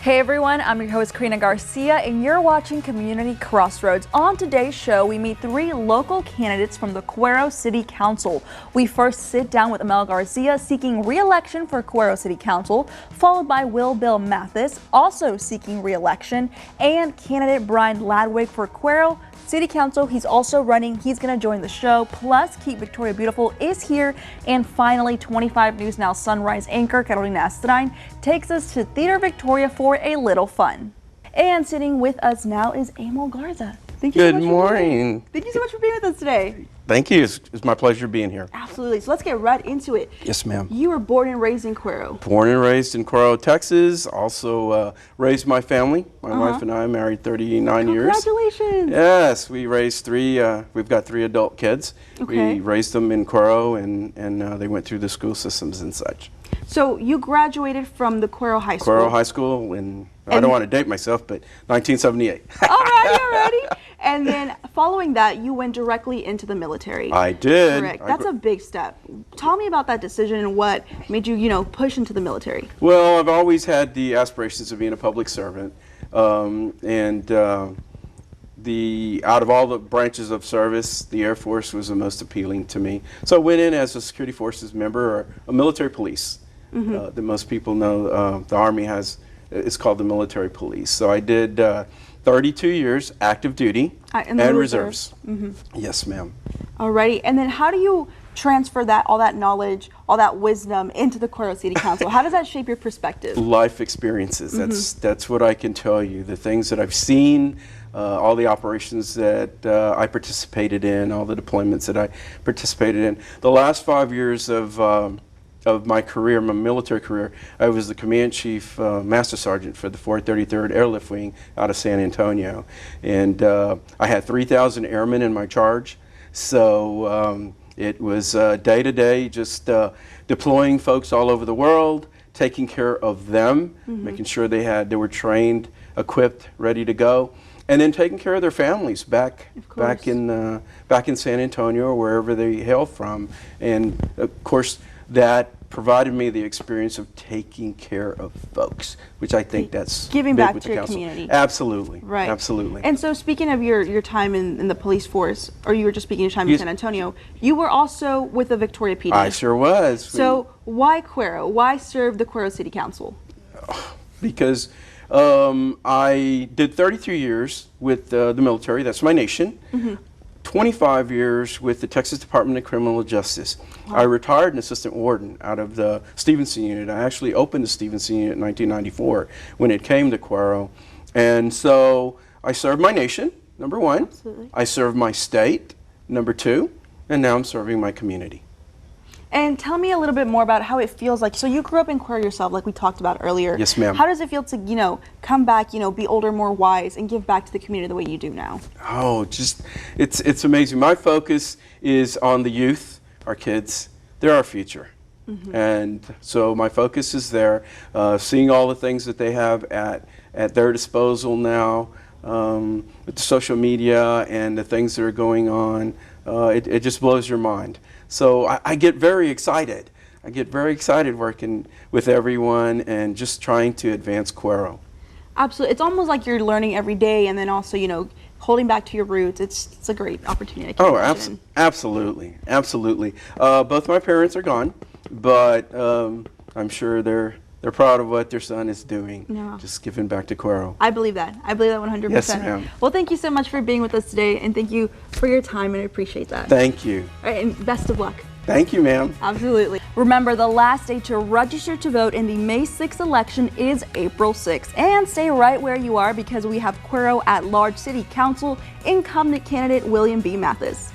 Hey everyone, I'm your host Karina Garcia and you're watching Community Crossroads. On today's show, we meet 3 local candidates from the Cuero City Council. We first sit down with Emil Garza seeking re-election for Cuero City Council, followed by Bill Mathis, also seeking re-election, and candidate Brian Ladwig for Cuero City Council. He's also running. He's going to join the show. Plus, Keep Victoria Beautiful is here. And finally, 25 News Now Sunrise anchor Carolina Estrine takes us to Theater Victoria for a little fun. And sitting with us now is Emil Garza. Thank you so much. Good morning. Thank you so much for being with us today. Thank you. It's my pleasure being here. Absolutely. So let's get right into it. Yes, ma'am. You were born and raised in Cuero. Born and raised in Cuero, Texas. Also raised my family. My wife and I married 39 years. Congratulations. Yes, we raised 3. We've got 3 adult kids. Okay. We raised them in Cuero, and they went through the school systems and such. So you graduated from the Cuero High School. Cuero High School, and I don't want to date myself, but 1978. Alrighty. And then following that, you went directly into the military. I did. Correct. That's a big step. Tell me about that decision and what made you, push into the military. Well, I've always had the aspirations of being a public servant, out of all the branches of service, the Air Force was the most appealing to me. So I went in as a security forces member, or a military police. That most people know the Army has. It's called the military police. So I did 32 years active duty and reserves. Yes, ma'am. Alrighty. And then how do you transfer all that knowledge, all that wisdom into the Cuero City Council? How does that shape your perspective? Life experiences. That's what I can tell you. The things that I've seen, all the operations that I participated in, all the deployments that I participated in. The last 5 years of my career, my military career, I was the command chief master sergeant for the 433rd Airlift Wing out of San Antonio. And I had 3,000 airmen in my charge. So it was day to day, just deploying folks all over the world, taking care of them, making sure they were trained, equipped, ready to go, and then taking care of their families back in San Antonio or wherever they hail from. And of course, that provided me the experience of taking care of folks, which I think that's giving big back with to the your council. community. Absolutely. Right. Absolutely. And so speaking of your time in the police force, or you were just speaking of your time in San Antonio, you were also with the Victoria PD. I sure was. So why Cuero? Why serve the Cuero City Council? Because I did 33 years with the military. That's my nation. 25 years with the Texas Department of Criminal Justice. Wow. I retired an assistant warden out of the Stevenson unit. I actually opened the Stevenson unit in 1994 when it came to Cuero. And so I served my nation, number 1. Absolutely. I served my state, number 2. And now I'm serving my community. And tell me a little bit more about how it feels like. So you grew up in Cuero yourself, like we talked about earlier. Yes, ma'am. How does it feel to, come back, be older, more wise, and give back to the community the way you do now? Oh, it's amazing. My focus is on the youth, our kids. They're our future. And so my focus is there, seeing all the things that they have at their disposal now, with the social media and the things that are going on. It just blows your mind. So I get very excited. I get very excited working with everyone and just trying to advance Cuero. Absolutely. It's almost like you're learning every day, and then also, holding back to your roots. It's a great opportunity. Absolutely. Absolutely. Both my parents are gone, but I'm sure they're proud of what their son is doing, just giving back to Cuero. I believe that. I believe that 100%. Yes, ma'am. Well, thank you so much for being with us today, and thank you for your time, and I appreciate that. Thank you. All right, and best of luck. Thank you, ma'am. Absolutely. Remember, the last day to register to vote in the May 6th election is April 6th. And stay right where you are because we have Cuero at Large City Council incumbent candidate William B. Mathis.